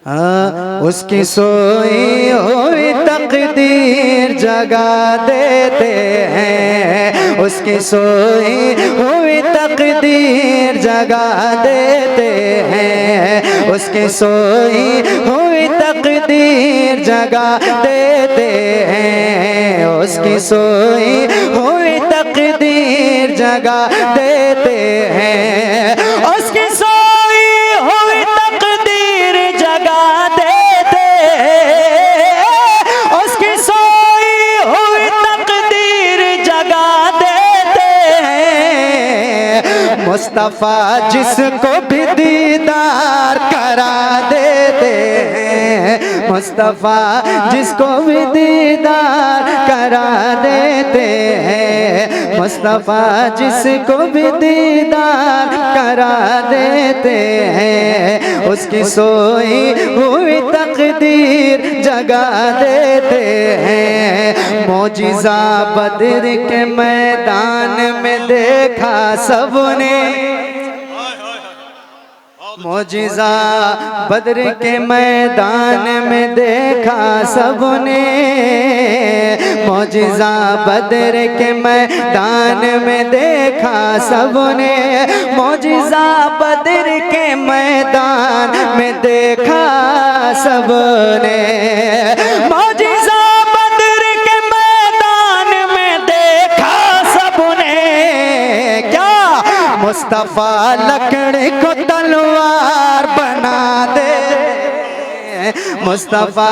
उसकी सोई हुई तकदीर जगा देते हैं, उसकी सोई हुई तकदीर जगा देते हैं, उसकी सोई हुई तकदीर जगा देते हैं, उसकी सोई हुई तकदीर जगा देते हैं, उसकी सोई हुई तकदीर जगा देते हैं, उसकी सोई हुई तकदीर जगा देते हैं, मुस्तफा जिसको भी दीदार करा देते हैं, मुस्तफा जिसको भी दीदार करा देते हैं, मुस्तफा जिसको भी दीदार करा देते हैं, उसकी सोई हुई तकदीर जगा देते हैं। मौजिज़ा बद्र के मैदान में देखा सबने, मौजिज़ा बद्र के मैदान में देखा सबने, मौजिज़ा बद्र के मैदान में देखा सबने, मौजिज़ा बद्र के मैदान में देखा सबने, मौजिज़ा बद्र के मैदान में देखा सबने। क्या मुस्तफा लकड़ी को तलवार बना दे, मुस्तफा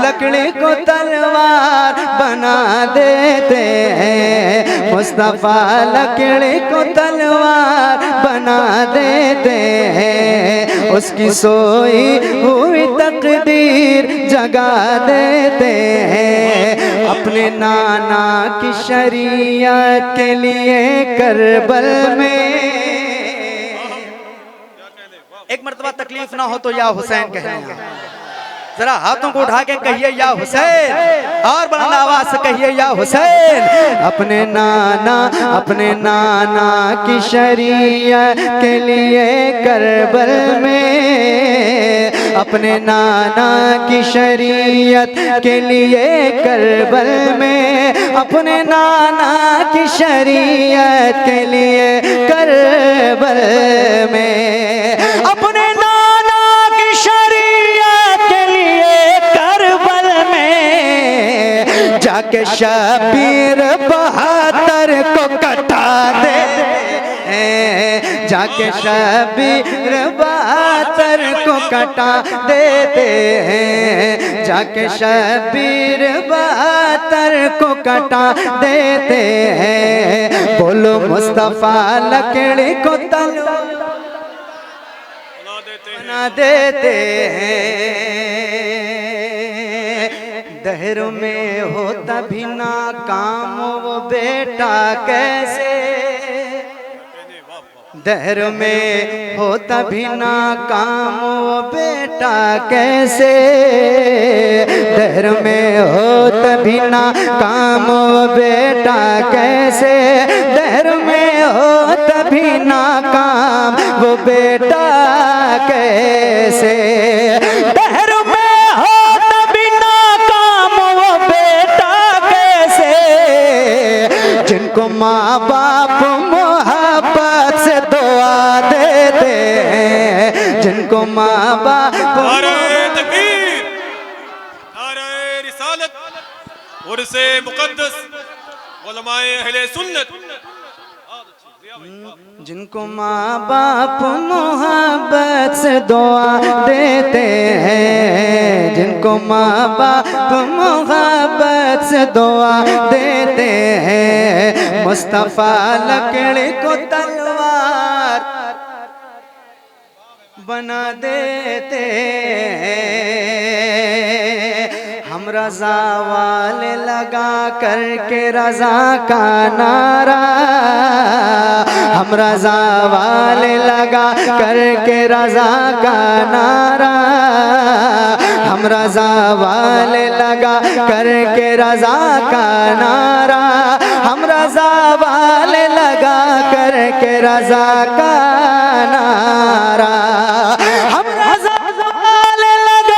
लकड़ी को तलवार बना देते हैं, मुस्तफा लकड़ी को तलवार बना देते हैं, उसकी सोई हुई तकदीर जगा देते हैं। अपने नाना की शरीयत के लिए करबल में एक मर्तबा तकलीफ ना हो तो या हुसैन कहना, जरा हाथों को उठा के कहिए या हुसैन, और बुलंद आवाज से कहिए या हुसैन। अपने नाना की शरीयत के लिए करबल में, अपने नाना की शरीयत के लिए करबल में, अपने नाना की शरीयत के लिए करबल में, अपने नाना की शरीयत के लिए करबल में जाके शबीर बहादुर को कटा दे, जाके शबीर बहादुर को कटा देते हैं, जाके शबीर बहादुर को कटा देते हैं। बोलो मुस्तफा लकड़ी को तलवार बना देते हैं। दहर में होता भी नाकाम वो बेटा कैसे, दहर में होता भी नाकाम वो बेटा कैसे, दहर में होता भी नाकाम वो बेटा कैसे, दहर में होता भी नाकाम वो बेटा कैसे, दहर में होता भी नाकाम वो बेटा कैसे, जिनको माँ बाप मोहब्बत से दुआ देते हैं, जिनको माँ बाप नारे तकबीर, नारे रिसालत, उर्से मुक़द्दस, उलमाए अहले सुन्नत, जिनको माँ बाप मोहब्बत से दुआ देते हैं, जिनको माँ बाप मोहब्बत से दुआ देते हैं, मुस्तफा लकड़ी को तलवार बना देते हैं। हम रज़ा वाले लगा करके रज़ा का नारा, हम रज़ा वाले लगा करके रज़ा का नारा, हम रज़ा वाले लगा करके रज़ा का नारा, हम रज़ा वाले लगा करके रज़ा का नारा, हम रज़ा वाले लगा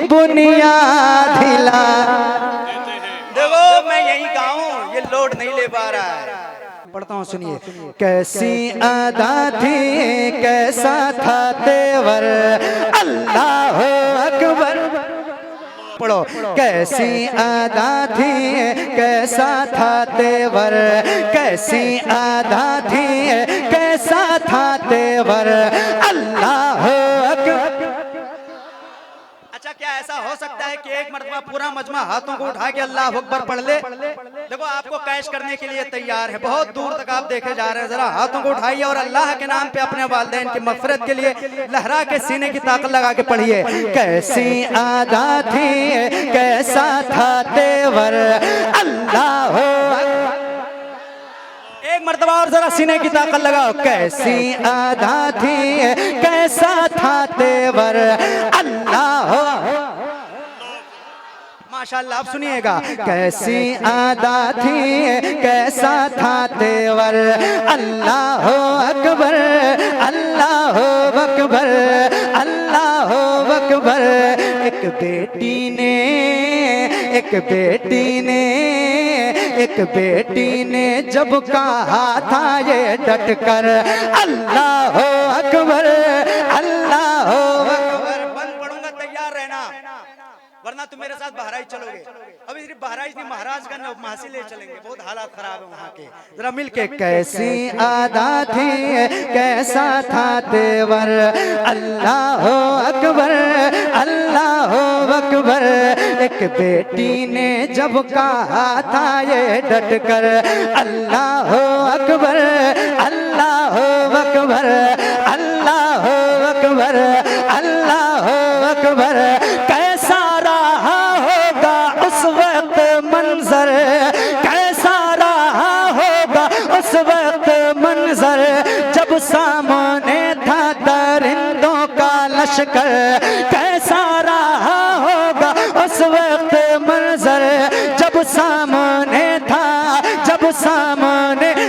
बुनियाद हिला। देते हैं। देखो मैं यही गाऊं, ये लोड नहीं ले पा रहा है। पढ़ता हूँ सुनिए। कैसी अदा थी कैसा था तेवर, अल्लाह अकबर। पढ़ो। कैसी अदा थी कैसा था तेवर, कैसी अदा थी कैसा था तेवर, अल्लाह अकबर। अच्छा क्या ऐसा हो सकता है कि एक मर्तबा पूरा मजमा हाथों को उठा के अल्लाह अकबर पढ़ ले? देखो आपको कैश करने के लिए तैयार है, बहुत दूर तक आप देखे जा रहे हैं। जरा हाथों को उठाइए और अल्लाह के नाम पे अपने वालिदैन की मग़फ़िरत के लिए लहरा के सीने की ताकत लगा के पढ़िए। कैसी अदा थी कैसा था तेवर, अल्लाह एक मर्तबा और जरा सीने की ताकत लगाओ। कैसी अदा थी कैसा था तेवर, अल्लाह माशाअल्लाह। आप सुनिएगा। कैसी अदा थी कैसा था तेवर, अल्लाह अकबर अल्लाह अकबर अल्लाह अकबर। एक बेटी ने जब कहा था ये डटकर, अल्लाह अकबर अल्लाह अकबर। बंद पढ़ूंगा, तैयार रहना, वरना तुम मेरे साथ बहराइच चलोगे। अभी सिर्फ बहराइच नहीं, महाराजगंज महासी ले चलेंगे, बहुत हालात खराब है वहाँ के। जरा मिलके। कैसी अदा थी कैसा था तेवर, अल्लाह अकबर अल्लाह अकबर। एक बेटी ने जब कहा था ये डटकर, अल्लाह अकबर अल्लाह अकबर अल्लाह अकबर अल्लाह अकबर। कैसा रहा होगा उस वक्त मंजर, कैसा रहा होगा उस वक्त मंजर, जब सामने था दरिंदों का लश्कर। कैसा रहा होगा उस वक्त मंजर, जब सामने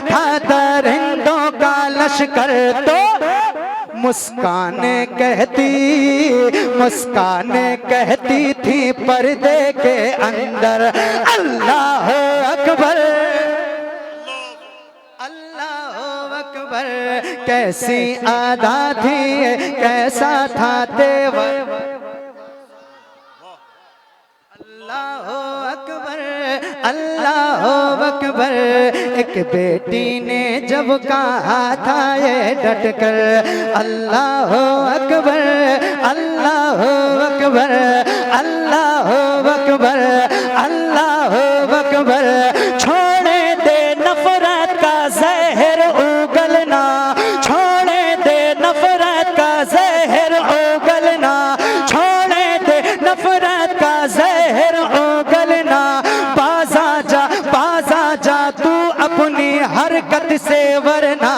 था दरिंदों का लश्कर। तो मुस्कान कहती थी पर्दे के अंदर, अल्लाह अकबर अल्लाह अकबर। कैसी अदा थी कैसा था तेवर, अल्लाह अकबर अल्लाह अकबर। एक बेटी ने जब कहा था ये डटकर, अल्लाह अकबर अल्लाह अकबर अल्लाह अकबर अल्लाह अकबर। छोड़े दे नफरत का जहर उगलना, छोड़े दे नफरत का जहर उगलना, छोड़े दे नफरत का जहर उगलना। बाजा जा तू अपनी हरकत से वरना,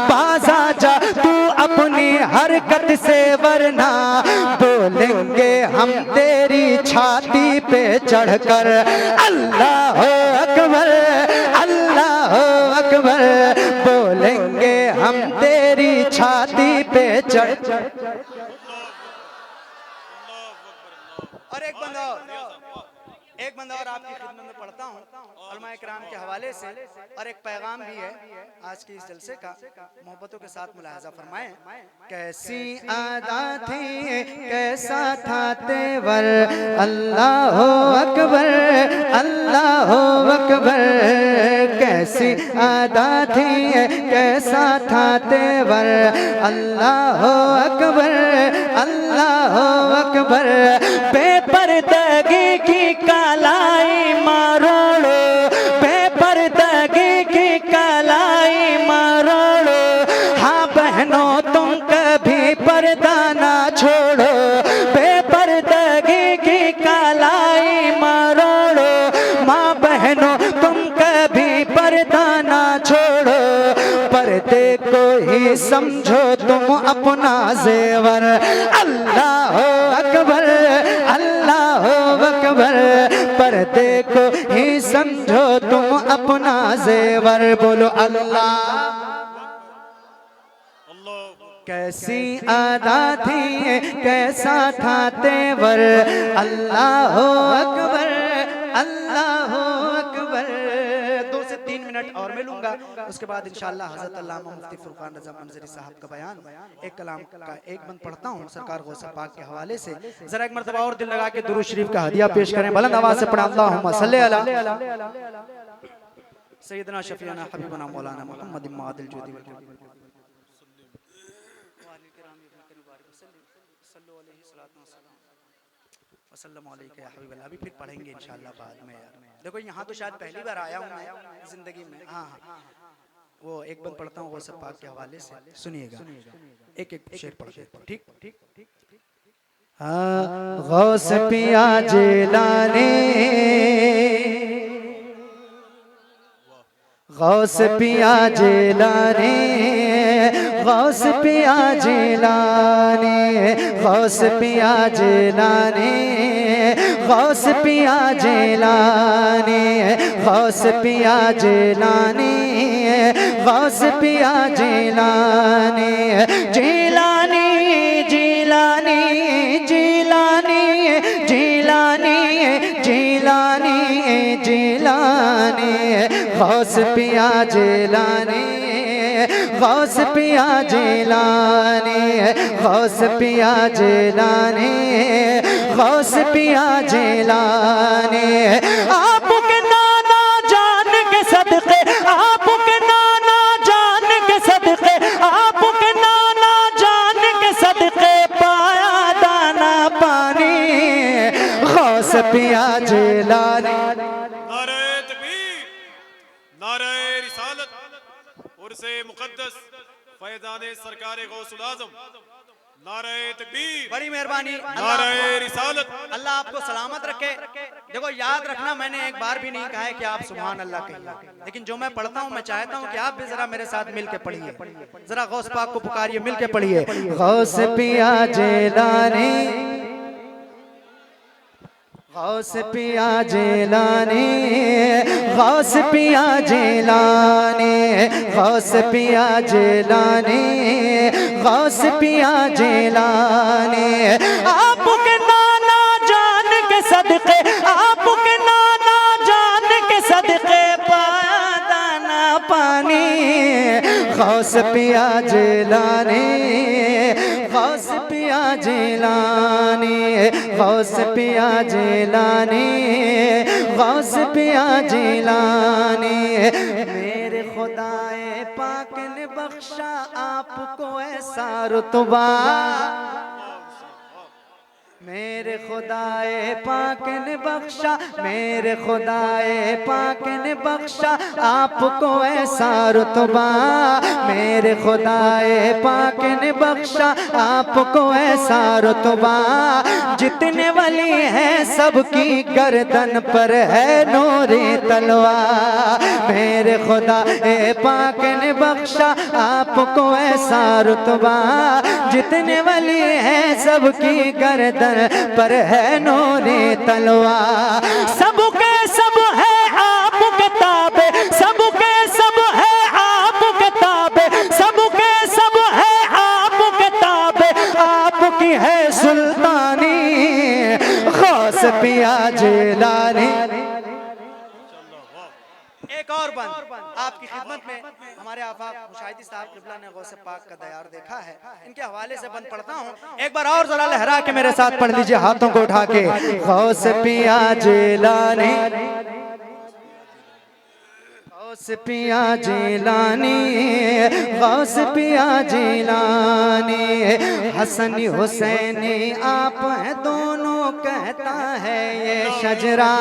बाजा जा तू अपनी हरकत से वरना। बोलेंगे हम तेरी छाती पे चढ़कर, अल्लाह अकबर अल्लाह अकबर। बोलेंगे हम तेरी छाती पे चढ़। और एक बंदा और आपकी खिदमत में पढ़ता हूँ उलमाए किराम के हवाले से, और एक पैगाम भी है आज के इस जलसे का, मोहब्बतों के साथ मुलाहजा फरमाएं। कैसी अदा थी कैसा था तेवर, अल्लाह अकबर अल्लाह अकबर। कैसी अदा थी कैसा था तेवर, अल्लाह अकबर अल्लाह अकबर। बेपर्दगी की कालाई मारोड़ो, बेपर्दगी की कालाई मारोड़ो। हाँ बहनों तुम कभी पर्दा ना छोड़ो, बेपर्दगी की कालाई मारोड़ो। माँ बहनों तुम कभी पर्दा ना छोड़ो, पर्दे को ही समझो तुम अपना जेवर, अल्लाह अकबर अल्लाह अकबर। पर्दे को ही समझो तुम अपना जेवर, बोलो अल्लाह। कैसी अदा थी कैसा था तेवर, अल्लाह अकबर अल्लाह अकबर। 2 से 3 मिनट और मैं लूंगा, उसके बाद इंशाअल्लाह हज़रत अल्लामा मुफ्ती फुरकान रज़ा मंजरी साहब का बयान। एक कलाम का एक बंद पढ़ता हूँ सरकार गौसे पाक के हवाले से। जरा एक मरतबा और दिल लगा के दुरूद शरीफ का हदिया पेश करें, बुलंद आवाज से पढ़ा अल्लाहुम्मा सल्ली अला सय्यदना शफीना हबीबना मौलाना मुहम्मद इमादिल जुदी वल जुदी। अभी फिर पढ़ेंगे इंशाअल्लाह बाद में यार। देखो यहाँ तो शायद पहली बार आया हूँ मैं जिंदगी में। हाँ हाँ वो एक बंद पढ़ता हूँ गौसे पाक के हवाले से, सुनिएगा। एक एक शेर पढ़ते ठीक ठीक ठीक। हाँ गौस पिया जिलानी, गौस पिया जिलानी, गौस पिया जिलानी, गौस पिया जिलानी, गौस पिया जिलानी, गौस पिया जिलानी, गौस पिया जिलानी, जिलानी जिलानी जिलानी जिलानी जिलानी जिलानी, गौस पिया जिलानी, गौस पिया जिलानी, गौस पिया जिलानी, गौस पिया जिलानी। आपके नाना जान के सदके, आपके नाना जान के सदके, आपके नाना जान के सदके पाया दाना पानी, गौस पिया जिलानी। नारे तकबीर, नारे रिसालत, उर्से मुकद्दस फैज़ाने सरकारे गौसुल आज़म, नारे तकबीर। बड़ी मेहरबानी, नारे रिसालत। अल्लाह आपको सलामत रखे। देखो याद रखना, मैंने एक बार भी नहीं कहा है कि आप सुभान अल्लाह कहिए, लेकिन जो मैं पढ़ता हूँ मैं चाहता हूँ कि आप भी जरा मेरे साथ मिल के पढ़िए। जरा गौस पाक को पुकारिए, मिल के पढ़िए। गौस पिया जिलानी, गौस पिया जिलानी, गौस पिया जिलानी, गौस पिया जिलानी, गौस पिया जिलानी। आपके नाना जान के सदके, आपके नाना जान के सदके पाया दाना पानी, गौस पिया जिलानी, गौस पिया जिलानी, गौस पिया जिलानी, गौस पिया जिलानी। मेरे खुदाए पाक ने बख्शा आपको ऐसा रुतबा, मेरे खुदाए पाक ने बख्शा, मेरे खुदाए पाक ने बख्शा आपको ऐसा रुतबा, मेरे खुदाए पाक ने बख्शा आपको ऐसा रुतबा। जितने वली हैं सबकी गर्दन पर है नूरी तलवार, मेरे खुदाए पाक ने बख्शा आपको ऐसा रुतबा। जितने वली हैं सबकी गर्दन पर है नूरी तलवार। सबके सब है आप किताबे, सबके सब है आप किताबे, सबके सब है आप किताबे, आपकी है सुल्तानी, गौस पिया जिलानी। एक और बंद आपकी खिदमत में हमारे आफाक मुशाहिदी साहब क़िबला ने गौसे पाक का दयार देखा है, इनके हवाले से बंद पढ़ता हूँ। एक बार और जरा लहरा के मेरे साथ पढ़ लीजिए, हाथों को उठा के। गौस पिया जिलानी, गौस पिया जिलानी, गौस पिया जिलानी। हसन हुसैनी आप हैं दोनों कहता है ये शजरा,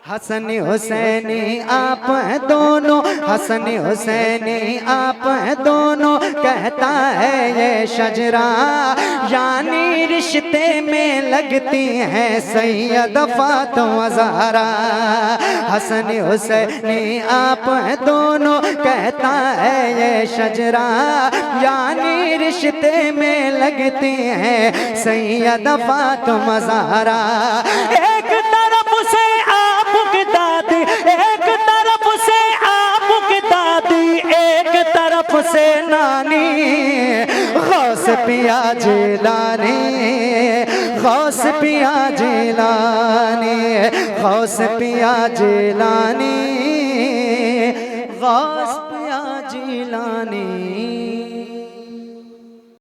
हसन हुसैनी आप हैं दोनों, हसन हुसैनी आप हैं दोनों कहता है ये शजरा। यानी रिश्ते में लगती हैं सैयद फातिमा ज़हरा, हसन हुसैनी आप हैं दोनों कहता है ये शजरा। यानी रिश्ते में लगती हैं सैयद फातिमा ज़हरा। एक तरफ से आपकी दादी, एक तरफ से आपकी दादी, एक तरफ से नानी, गौस पिया जिलानी, गौस पिया जिलानी, गौस पिया जिलानी, गौस पिया जिलानी।